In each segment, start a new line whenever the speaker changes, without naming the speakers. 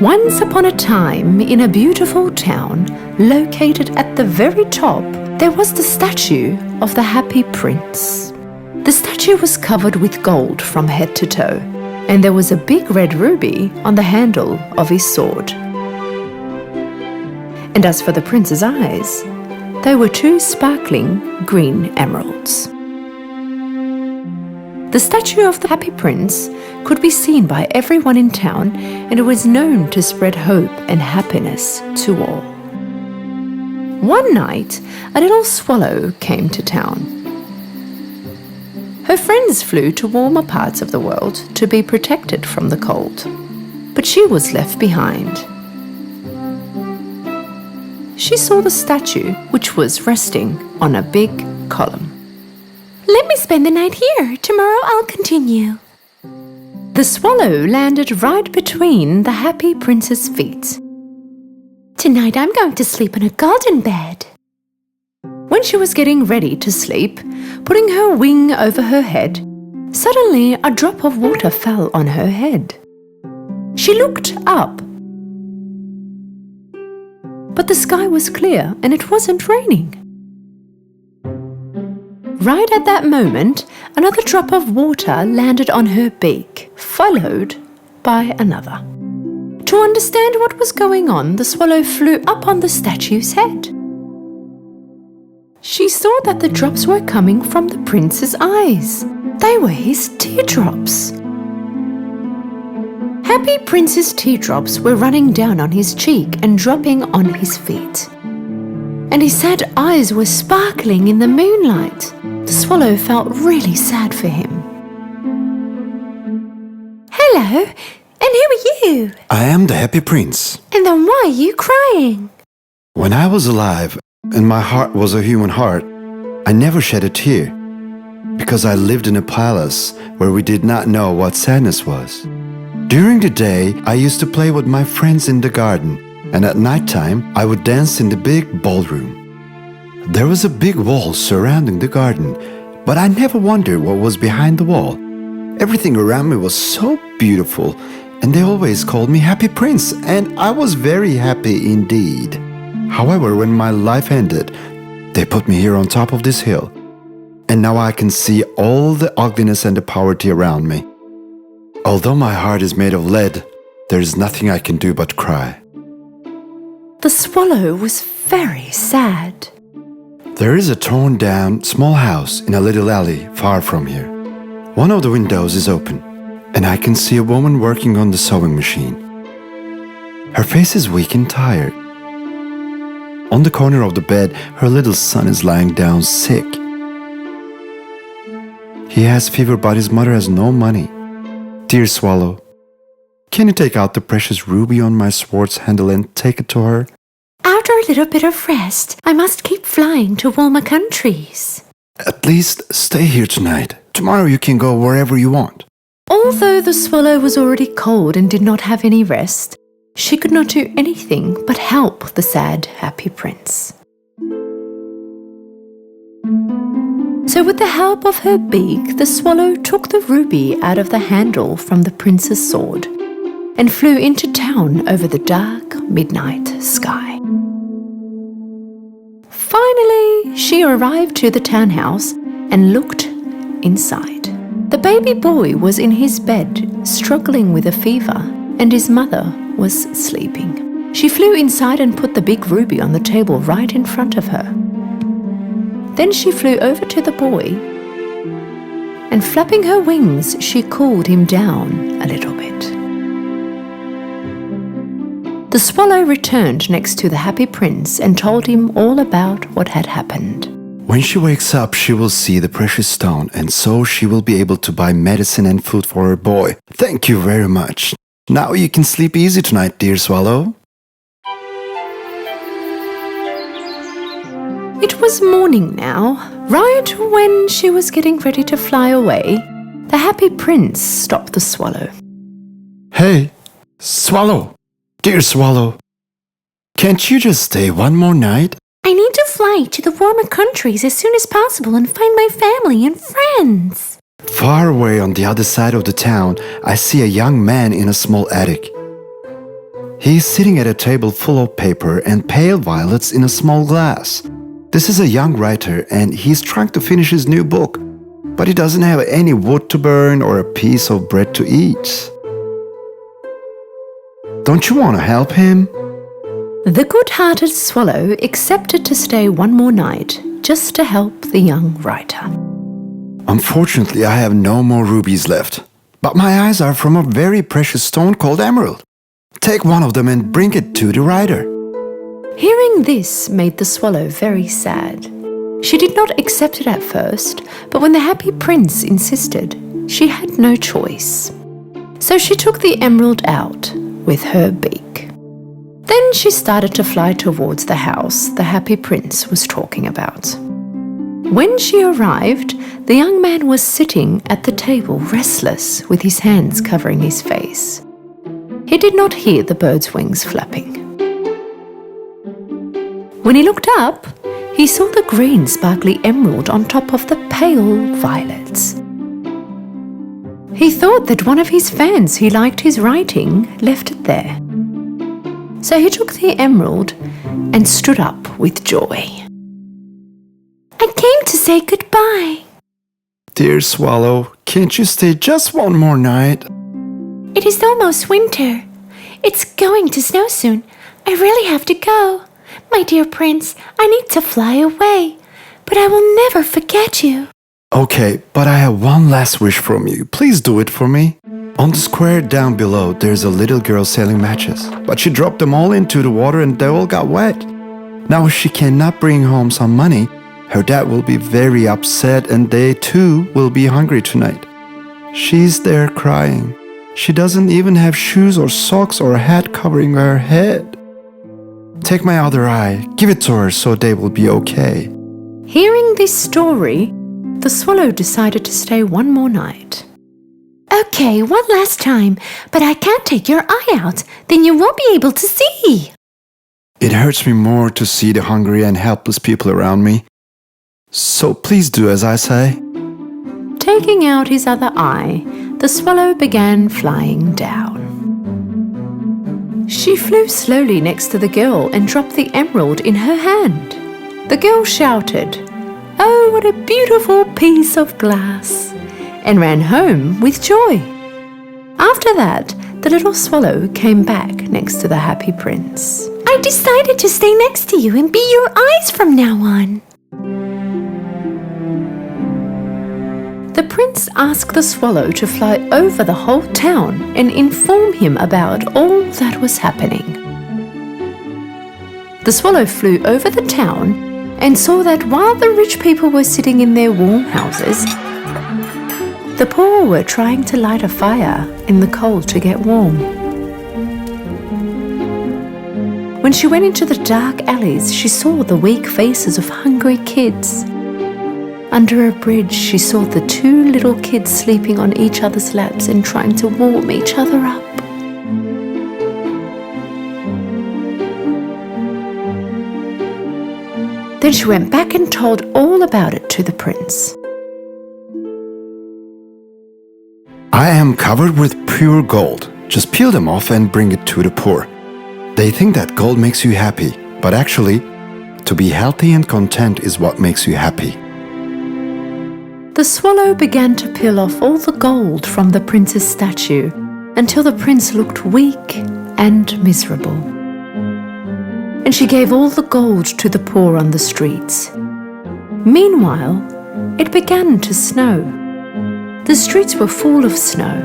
Once upon a time, in a beautiful town, located at the very top, there was the statue of the Happy Prince. The statue was covered with gold from head to toe, and there was a big red ruby on the handle of his sword. And as for the prince's eyes, they were two sparkling green emeralds. The statue of the Happy Prince could be seen by everyone in town, and it was known to spread hope and happiness to all. One night, a little swallow came to town. Her friends flew to warmer parts of the world to be protected from the cold, but she was left behind. She saw the statue, which was resting on a big column.
Let me spend the night here. Tomorrow I'll continue.
The swallow landed right between the Happy Prince's feet.
Tonight I'm going to sleep in a golden bed.
When she was getting ready to sleep, putting her wing over her head, suddenly a drop of water fell on her head. She looked up, but the sky was clear and it wasn't raining. Right at that moment, another drop of water landed on her beak, followed by another. To understand what was going on, the swallow flew up on the statue's head. She saw that the drops were coming from the prince's eyes. They were his teardrops. Happy Prince's teardrops were running down on his cheek and dropping on his feet. And his sad eyes were sparkling in the moonlight. The swallow felt really sad for him.
Hello, and who are you?
I am the Happy Prince.
And then why are you crying?
When I was alive and my heart was a human heart, I never shed a tear because I lived in a palace where we did not know what sadness was. During the day, I used to play with my friends in the garden, and at nighttime, I would dance in the big ballroom. There was a big wall surrounding the garden, but I never wondered what was behind the wall. Everything around me was so beautiful, and they always called me Happy Prince, and I was very happy indeed. However, when my life ended, they put me here on top of this hill, and now I can see all the ugliness and the poverty around me. Although my heart is made of lead, there is nothing I can do but cry.
The swallow was very sad.
There is a torn down small house in a little alley far from here. One of the windows is open, and I can see a woman working on the sewing machine. Her face is weak and tired. On the corner of the bed, her little son is lying down sick. He has fever, but his mother has no money. Dear swallow, can you take out the precious ruby on my sword's handle and take it to her?
After a little bit of rest, I must keep flying to warmer countries.
At least stay here tonight. Tomorrow you can go wherever you want.
Although the swallow was already cold and did not have any rest, she could not do anything but help the sad Happy Prince. So with the help of her beak, the swallow took the ruby out of the handle from the prince's sword and flew into town over the dark midnight sky. Finally, she arrived to the townhouse and looked inside. The baby boy was in his bed, struggling with a fever, and his mother was sleeping. She flew inside and put the big ruby on the table right in front of her. Then she flew over to the boy, and flapping her wings, she cooled him down a little bit. The swallow returned next to the Happy Prince and told him all about what had happened.
When she wakes up, she will see the precious stone, and so she will be able to buy medicine and food for her boy. Thank you very much. Now you can sleep easy tonight, dear swallow.
It was morning now. Right when she was getting ready to fly away, the Happy Prince stopped the swallow.
Hey, swallow! Dear swallow, can't you just stay one more night?
I need to fly to the warmer countries as soon as possible and find my family and friends.
Far away on the other side of the town, I see a young man in a small attic. He is sitting at a table full of paper and pale violets in a small glass. This is a young writer and he's trying to finish his new book, but he doesn't have any wood to burn or a piece of bread to eat. Don't you want to help him?
The good-hearted swallow accepted to stay one more night just to help the young writer.
Unfortunately, I have no more rubies left, but my eyes are from a very precious stone called emerald. Take one of them and bring it to the writer.
Hearing this made the swallow very sad. She did not accept it at first, but when the happy prince insisted, she had no choice. So she took the emerald out with her beak. Then she started to fly towards the house the happy prince was talking about. When she arrived, the young man was sitting at the table restless with his hands covering his face. He did not hear the bird's wings flapping. When he looked up, he saw the green sparkly emerald on top of the pale violets. He thought that one of his fans who liked his writing left it there. So he took the emerald and stood up with joy.
I came to say goodbye.
Dear swallow, can't you stay just one more night?
It is almost winter. It's going to snow soon. I really have to go. My dear prince, I need to fly away, but I will never forget you.
Okay, but I have one last wish from you. Please do it for me. On the square down below, there's a little girl selling matches, but she dropped them all into the water and they all got wet. Now if she cannot bring home some money, her dad will be very upset and they too will be hungry tonight. She's there crying. She doesn't even have shoes or socks or a hat covering her head. Take my other eye, give it to her so they will be okay.
Hearing this story, the swallow decided to stay one more night.
Okay, one last time, but I can't take your eye out. Then you won't be able to see.
It hurts me more to see the hungry and helpless people around me. So please do as I say.
Taking out his other eye, the swallow began flying down. She flew slowly next to the girl and dropped the emerald in her hand. The girl shouted, "Oh, what a beautiful piece of glass!" and ran home with joy. After that, the little swallow came back next to the happy prince.
I decided to stay next to you and be your eyes from now on.
The prince asked the swallow to fly over the whole town and inform him about all that was happening. The swallow flew over the town and saw that while the rich people were sitting in their warm houses, the poor were trying to light a fire in the cold to get warm. When she went into the dark alleys, she saw the weak faces of hungry kids. Under a bridge, she saw the two little kids sleeping on each other's laps and trying to warm each other up. Then she went back and told all about it to the prince.
I am covered with pure gold. Just peel them off and bring it to the poor. They think that gold makes you happy, but actually, to be healthy and content is what makes you happy.
The swallow began to peel off all the gold from the prince's statue until the prince looked weak and miserable. And she gave all the gold to the poor on the streets. Meanwhile, it began to snow. The streets were full of snow.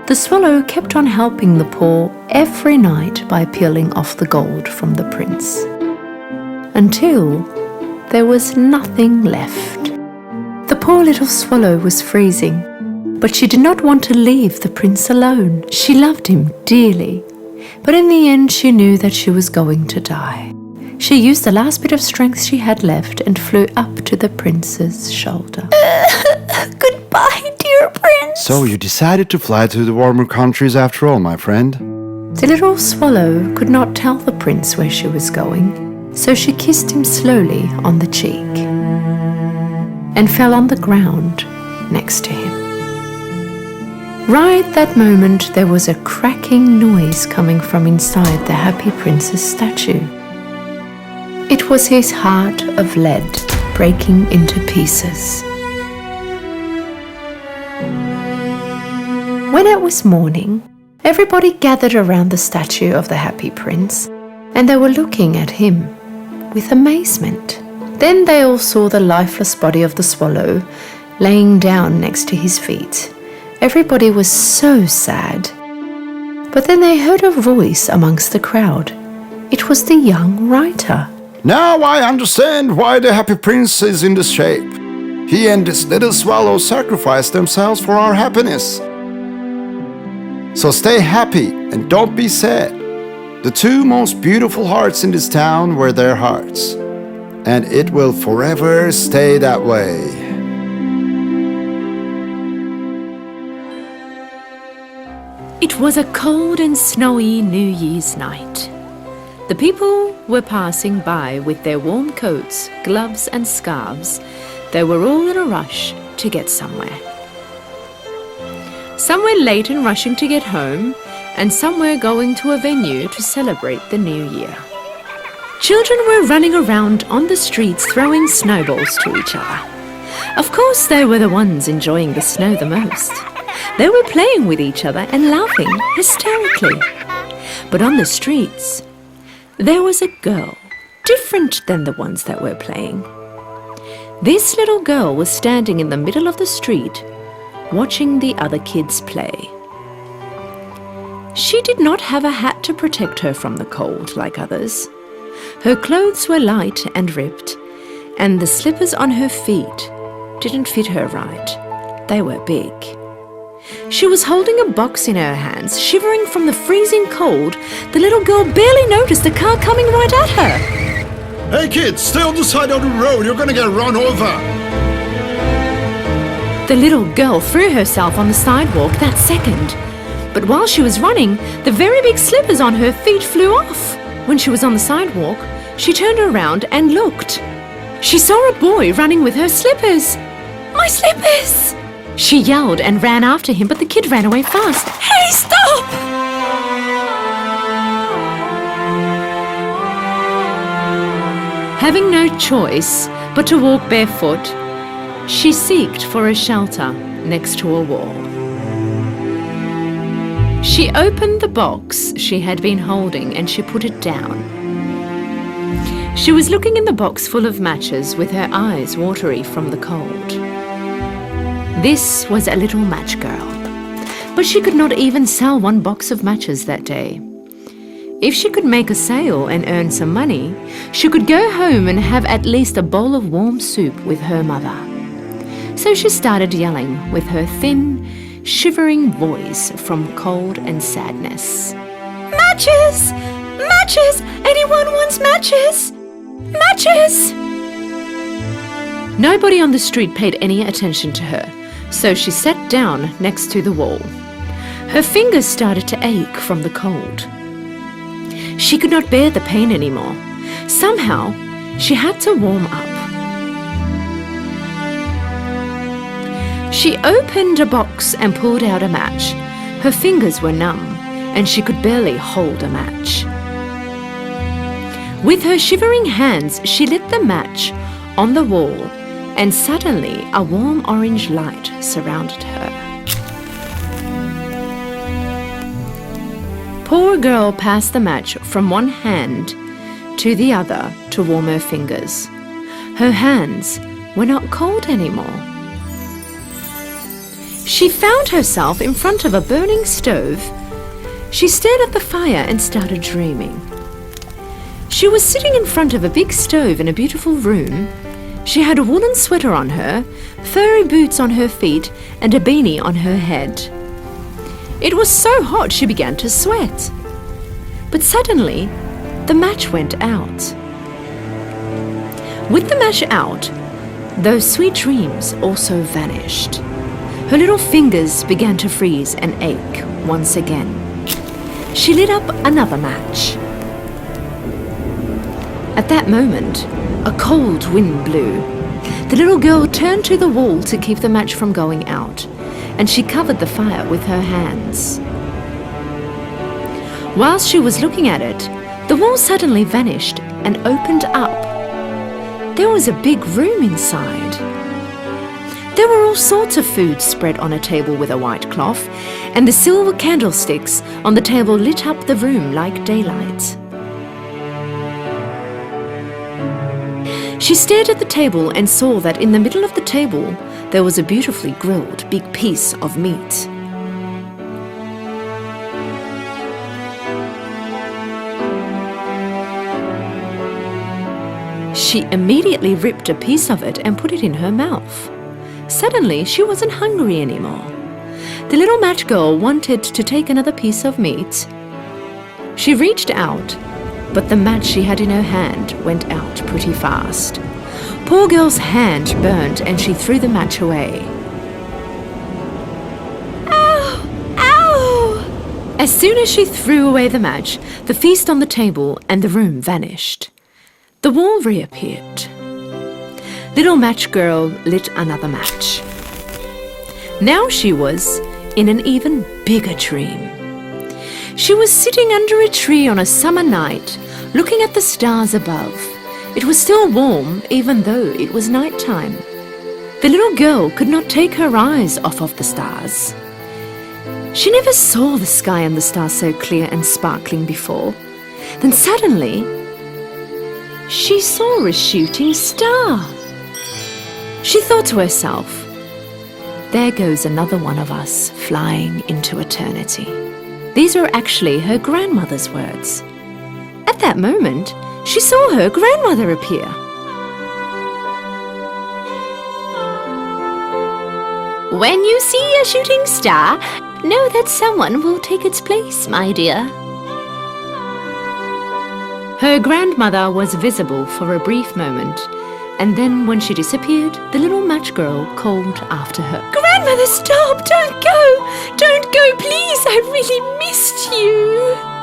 The swallow kept on helping the poor every night by peeling off the gold from the prince, until there was nothing left. The poor little swallow was freezing, but she did not want to leave the prince alone. She loved him dearly, but in the end she knew that she was going to die. She used the last bit of strength she had left and flew up to the prince's shoulder.
Goodbye, dear prince.
So you decided to fly to the warmer countries after all, my friend?
The little swallow could not tell the prince where she was going, so she kissed him slowly on the cheek and fell on the ground next to him. Right that moment, there was a cracking noise coming from inside the Happy Prince's statue. It was his heart of lead breaking into pieces. When it was morning, everybody gathered around the statue of the Happy Prince, and they were looking at him with amazement. Then they all saw the lifeless body of the swallow laying down next to his feet. Everybody was so sad. But then they heard a voice amongst the crowd. It was the young writer.
Now I understand why the Happy Prince is in this shape. He and this little swallow sacrificed themselves for our happiness. So stay happy and don't be sad. The two most beautiful hearts in this town were their hearts, and it will forever stay that way.
It was a cold and snowy New Year's night. The people were passing by with their warm coats, gloves and scarves. They were all in a rush to get somewhere. Some were late and rushing to get home, and some were going to a venue to celebrate the new year. Children were running around on the streets throwing snowballs to each other. Of course, they were the ones enjoying the snow the most. They were playing with each other and laughing hysterically. But on the streets, there was a girl, different than the ones that were playing. This little girl was standing in the middle of the street, watching the other kids play. She did not have a hat to protect her from the cold like others. Her clothes were light and ripped, and the slippers on her feet didn't fit her right. They were big. She was holding a box in her hands, shivering from the freezing cold. The little girl barely noticed a car coming right at her.
Hey kids, stay on the side of the road, you're gonna get run over.
The little girl threw herself on the sidewalk that second. But while she was running, the very big slippers on her feet flew off. When she was on the sidewalk, she turned around and looked. She saw a boy running with her slippers. "My slippers!" She yelled and ran after him, but the kid ran away fast. "Hey, stop!" Having no choice but to walk barefoot, she sought for a shelter next to a wall. She opened the box she had been holding and she put it down. She was looking in the box full of matches with her eyes watery from the cold. This was a little match girl, but she could not even sell one box of matches that day. If she could make a sale and earn some money, she could go home and have at least a bowl of warm soup with her mother. So she started yelling with her thin, shivering voice from cold and sadness. "Matches! Matches! Anyone wants matches? Matches!" Nobody on the street paid any attention to her, so she sat down next to the wall. Her fingers started to ache from the cold. She could not bear the pain anymore. Somehow, she had to warm up. She opened a box and pulled out a match. Her fingers were numb, and she could barely hold a match. With her shivering hands, she lit the match on the wall, and suddenly a warm orange light surrounded her. Poor girl passed the match from one hand to the other to warm her fingers. Her hands were not cold anymore. She found herself in front of a burning stove. She stared at the fire and started dreaming. She was sitting in front of a big stove in a beautiful room. She had a woolen sweater on her, furry boots on her feet, and a beanie on her head. It was so hot she began to sweat. But suddenly, the match went out. With the match out, those sweet dreams also vanished. Her little fingers began to freeze and ache once again. She lit up another match. At that moment, a cold wind blew. The little girl turned to the wall to keep the match from going out, and she covered the fire with her hands. Whilst she was looking at it, the wall suddenly vanished and opened up. There was a big room inside. There were all sorts of food spread on a table with a white cloth, and the silver candlesticks on the table lit up the room like daylight. She stared at the table and saw that in the middle of the table there was a beautifully grilled big piece of meat. She immediately ripped a piece of it and put it in her mouth. Suddenly, she wasn't hungry anymore. The little match girl wanted to take another piece of meat. She reached out, but the match she had in her hand went out pretty fast. Poor girl's hand burned and she threw the match away.
Ow! Ow!
As soon as she threw away the match, the feast on the table and the room vanished. The wall reappeared. Little match girl lit another match. Now she was in an even bigger dream. She was sitting under a tree on a summer night, looking at the stars above. It was still warm, even though it was night time. The little girl could not take her eyes off of the stars. She never saw the sky and the stars so clear and sparkling before. Then suddenly, she saw a shooting star. She thought to herself, "There goes another one of us flying into eternity." These are actually her grandmother's words. At that moment, she saw her grandmother appear.
When you see a shooting star, know that someone will take its place, my dear.
Her grandmother was visible for a brief moment, and then when she disappeared, the little match girl called after her.
Grandmother, stop! Don't go! Don't go, please! I really missed you!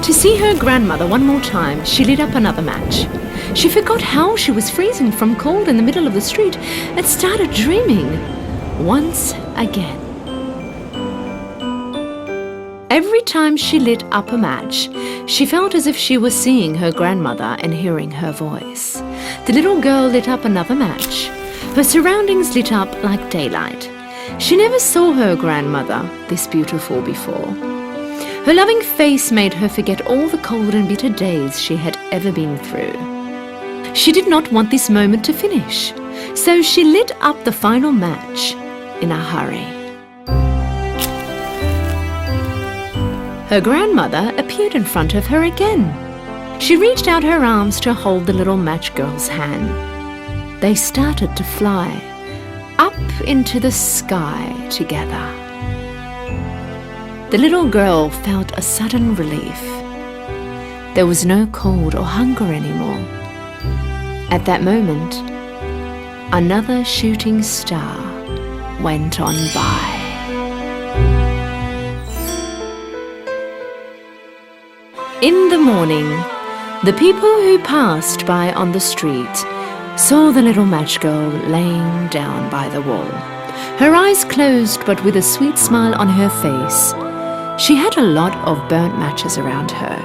To see her grandmother one more time, she lit up another match. She forgot how she was freezing from cold in the middle of the street and started dreaming once again. Every time she lit up a match, she felt as if she was seeing her grandmother and hearing her voice. The little girl lit up another match. Her surroundings lit up like daylight. She never saw her grandmother this beautiful before. Her loving face made her forget all the cold and bitter days she had ever been through. She did not want this moment to finish, so she lit up the final match in a hurry. Her grandmother appeared in front of her again. She reached out her arms to hold the little match girl's hand. They started to fly up into the sky together. The little girl felt a sudden relief. There was no cold or hunger anymore. At that moment, another shooting star went on by. In the morning, the people who passed by on the street saw the little match girl laying down by the wall, her eyes closed but with a sweet smile on her face. She had a lot of burnt matches around her.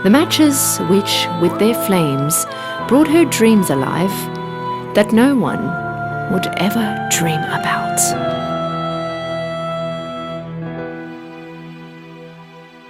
The matches which, with their flames, brought her dreams alive that no one would ever dream about.